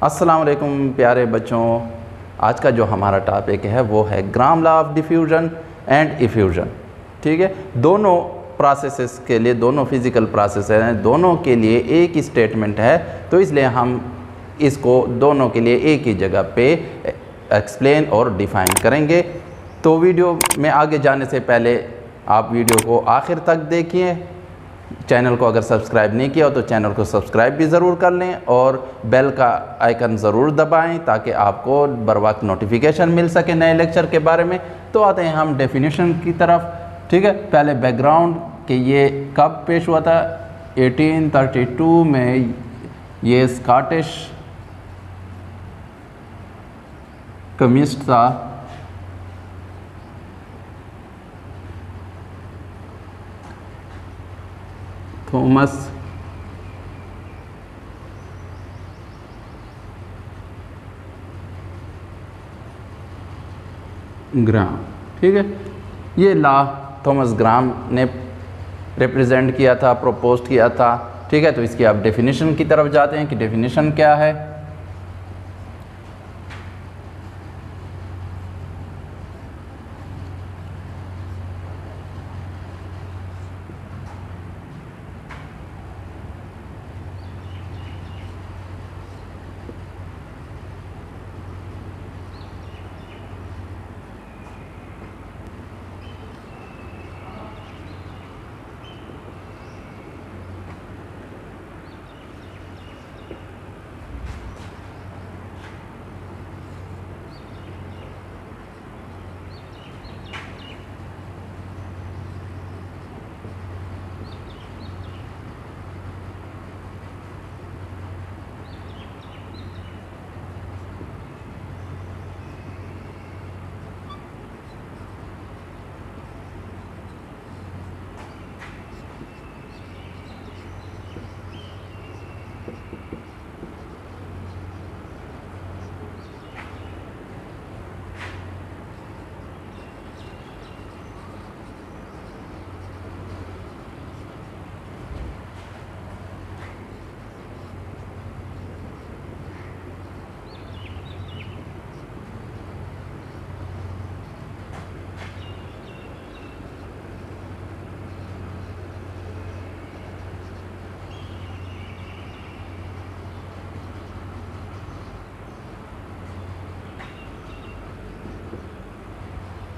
अस्सलाम वालेकुम प्यारे बच्चों। आज का जो हमारा टॉपिक है वो है ग्राम law of diffusion and effusion. ठीक है, दोनों प्रोसेसेस के लिए, दोनों फिज़िकल प्रोसेस हैं, दोनों के लिए एक ही स्टेटमेंट है, तो इसलिए हम इसको दोनों के लिए एक ही जगह पे एक्सप्लेन और डिफ़ाइन करेंगे। तो वीडियो में आगे जाने से पहले आप वीडियो को आखिर तक देखिए। चैनल को अगर सब्सक्राइब नहीं किया हो तो चैनल को सब्सक्राइब भी ज़रूर कर लें और बेल का आइकन ज़रूर दबाएं ताकि आपको बर वक्त नोटिफिकेशन मिल सके नए लेक्चर के बारे में। तो आते हैं हम डेफिनेशन की तरफ। ठीक है, पहले बैकग्राउंड कि ये कब पेश हुआ था। 1832 में ये स्कॉटिश कम्युनिस्ट था, थॉमस ग्राम। ठीक है, ये लॉ थॉमस ग्राम ने रिप्रेजेंट किया था, प्रपोज किया था। ठीक है, तो इसकी आप डेफिनेशन की तरफ जाते हैं कि डेफिनेशन क्या है।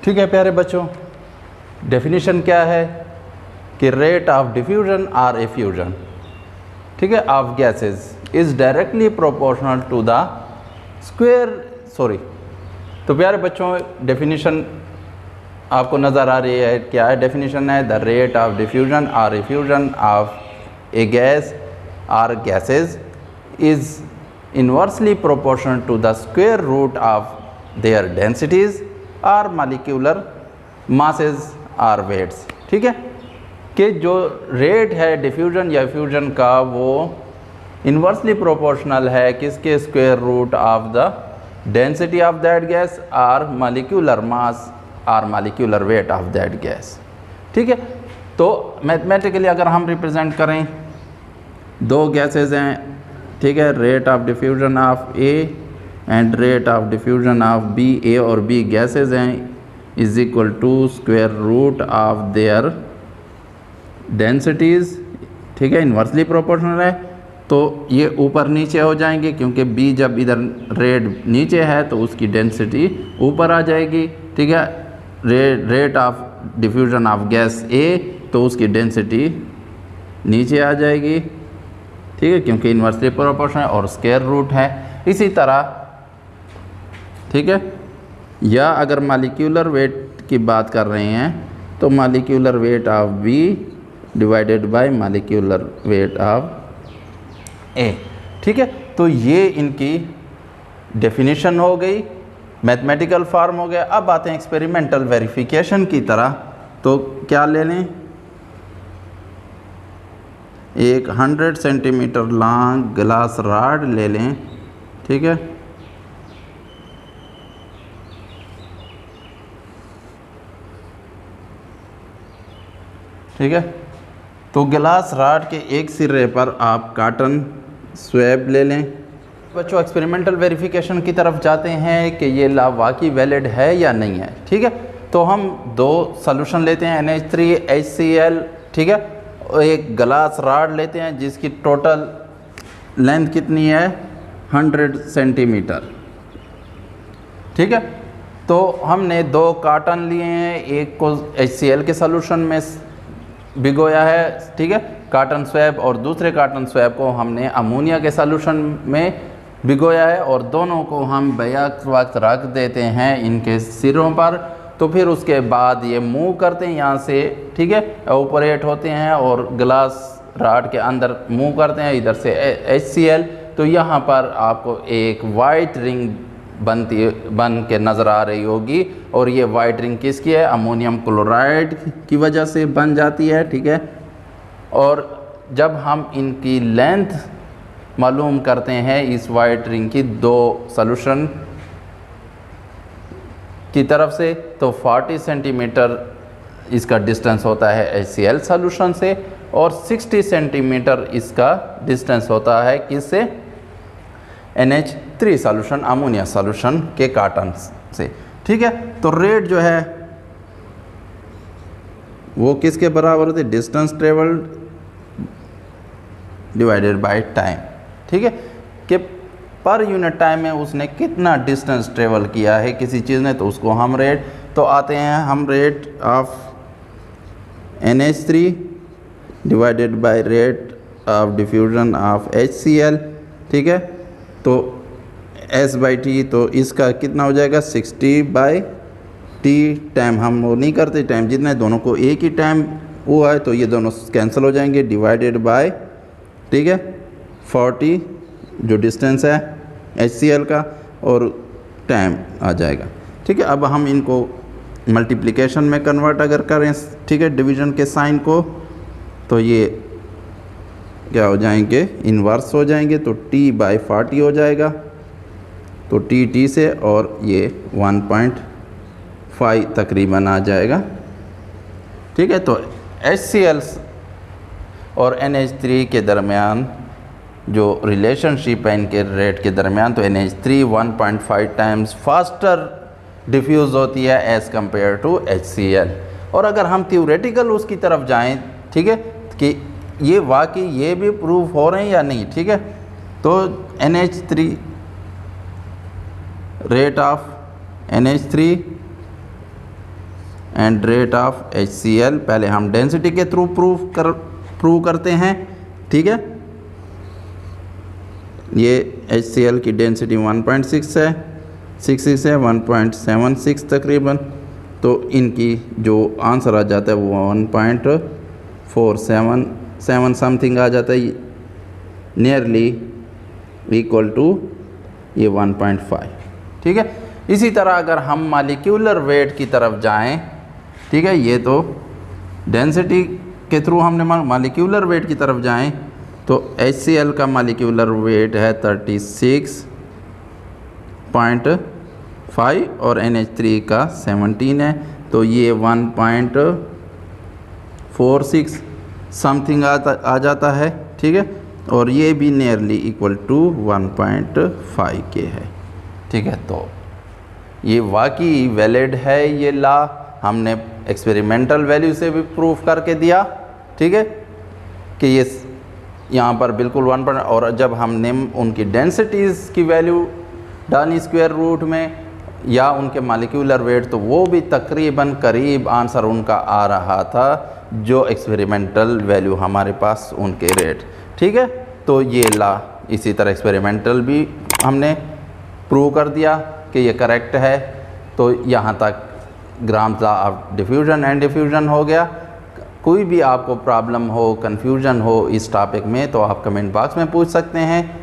ठीक है प्यारे बच्चों, डेफिनेशन क्या है कि रेट ऑफ डिफ्यूजन और एफ्यूजन, ठीक है, of gases is directly proportional to the square. तो प्यारे बच्चों, डेफिनेशन आपको नज़र आ रही है। क्या है डेफिनेशन? है द रेट ऑफ डिफ्यूजन और एफ्यूजन ऑफ ए गैस और gases is inversely proportional to the square root of their densities और मालिक्यूलर मासेस और वेट्स। ठीक है, कि जो रेट है डिफ्यूजन या फ्यूजन का वो इन्वर्सली प्रोपोर्शनल है किसके? Square root of the density of that gas और मालिक्यूलर मास और molecular weight of that gas. ठीक है, तो मैथमेटिकली अगर हम रिप्रेजेंट करें, दो गैसेज हैं, ठीक है, rate of diffusion of A and rate of diffusion of B, A और बी गैसेज हैं, is equal to square root of their densities. ठीक है, इन्वर्सली प्रोपोर्शनल है तो ये ऊपर नीचे हो जाएंगे, क्योंकि बी जब इधर रेट नीचे है तो उसकी डेंसिटी ऊपर आ जाएगी। ठीक है, rate of diffusion of gas A तो उसकी डेंसिटी नीचे आ जाएगी। ठीक है, क्योंकि इन्वर्सली प्रोपोर्शनल और स्क्वायर रूट है। इसी तरह, ठीक है, या अगर मालिक्यूलर वेट की बात कर रहे हैं तो molecular weight of B divided by molecular weight of A. ठीक है, तो ये इनकी डेफिनेशन हो गई, मैथमेटिकल फॉर्म हो गया। अब आते हैं एक्सपेरिमेंटल वेरिफिकेशन की तरह। तो क्या ले लें? एक 100 सेंटीमीटर लॉन्ग ग्लास रॉड ले लें। ठीक है, ठीक है, तो गिलास रॉड के एक सिरे पर आप कॉटन स्वैब ले लें। बच्चों एक्सपेरिमेंटल वेरिफिकेशन की तरफ जाते हैं कि ये लॉ वाकई वैलिड है या नहीं है। ठीक है, तो हम दो सॉल्यूशन लेते हैं NH3HCl, ठीक है, और एक ग्लास रॉड लेते हैं जिसकी टोटल लेंथ कितनी है 100 सेंटीमीटर। ठीक है, तो हमने दो कार्टन लिए हैं, एक को HCl के सॉल्यूशन में भिगोया है, ठीक है, कार्टन स्वैब, और दूसरे कार्टन स्वैब को हमने अमोनिया के सॉल्यूशन में भिगोया है, और दोनों को हम बैक वक्त रख देते हैं इनके सिरों पर। तो फिर उसके बाद ये मूव करते हैं यहाँ से, ठीक है, ऑपरेट होते हैं और ग्लास रॉड के अंदर मूव करते हैं इधर से HCl। तो यहाँ पर आपको एक वाइट रिंग बन के नज़र आ रही होगी, और ये वाइट रिंग किसकी है, अमोनियम क्लोराइड की वजह से बन जाती है। ठीक है, और जब हम इनकी लेंथ मालूम करते हैं इस वाइट रिंग की दो सॉल्यूशन की तरफ से, तो 40 सेंटीमीटर इसका डिस्टेंस होता है HCl सॉल्यूशन से, और 60 सेंटीमीटर इसका डिस्टेंस होता है किससे, NH3 सॉल्यूशन, अमोनिया सॉल्यूशन के कार्टन से। ठीक है, तो रेट जो है वो किसके बराबर होती है, distance travelled divided by time. ठीक है, कि पर यूनिट टाइम में उसने कितना डिस्टेंस ट्रेवल किया है किसी चीज़ ने, तो उसको हम रेट, तो आते हैं हम rate of NH3 divided by rate of diffusion of HCl। ठीक है, तो S/T, तो इसका कितना हो जाएगा 60/T। टाइम हम वो नहीं करते, टाइम जितने दोनों को एक ही टाइम हुआ है तो ये दोनों कैंसिल हो जाएंगे, डिवाइडेड बाय, ठीक है, 40 जो डिस्टेंस है HCl का, और टाइम आ जाएगा। ठीक है, अब हम इनको मल्टीप्लिकेशन में कन्वर्ट अगर करें, ठीक है, डिवीज़न के साइन को, तो ये क्या हो जाएंगे, इन्वर्स हो जाएंगे, तो T/40 हो जाएगा, तो T से, और ये 1.5 तकरीबन आ जाएगा। ठीक है, तो HCl और NH3 के दरमियान जो रिलेशनशिप है इनके रेट के दरमियान, तो NH3 1.5 टाइम्स फास्टर डिफ्यूज़ होती है एज़ कम्पेयर टू HCl। और अगर हम थ्योरेटिकल उसकी तरफ जाएं, ठीक है, कि ये वाकई ये भी प्रूव हो रहे हैं या नहीं। ठीक है, तो NH3 rate of NH3 and rate of HCl, पहले हम डेंसिटी के थ्रू प्रूव करते हैं। ठीक है, ये HCl की डेंसिटी 1.6 है, 66 है, 1.76 तकरीबन, तो इनकी जो आंसर आ जाता है वो 1.477 समथिंग आ जाता है, नियरली इक्वल टू ये 1.5। ठीक है, इसी तरह अगर हम मॉलिक्यूलर वेट की तरफ जाएं, ठीक है, ये तो डेंसिटी के थ्रू हमने मॉलिक्यूलर वेट की तरफ जाएं, तो HCl का मॉलिक्यूलर वेट है 36.5 और NH3 का 17 है, तो ये 1.46 समथिंग आ जाता है। ठीक है, और ये भी नियरली इक्वल टू 1.5 के है। ठीक है, तो ये वाकई वैलिड है ये लॉ, हमने एक्सपेरिमेंटल वैल्यू से भी प्रूफ करके दिया। ठीक है, कि ये यहाँ पर बिल्कुल 1 पर, और जब हमने उनकी डेंसिटीज़ की वैल्यू डाली स्क्वायर रूट में या उनके मॉलिक्यूलर वेट, तो वो भी तकरीबन करीब आंसर उनका आ रहा था जो एक्सपेरिमेंटल वैल्यू हमारे पास उनके रेट। ठीक है, तो ये लॉ इसी तरह एक्सपेरिमेंटल भी हमने प्रूव कर दिया कि ये करेक्ट है। तो यहाँ तक grams law of diffusion and diffusion हो गया। कोई भी आपको प्रॉब्लम हो, कन्फ्यूजन हो इस टॉपिक में, तो आप कमेंट बॉक्स में पूछ सकते हैं।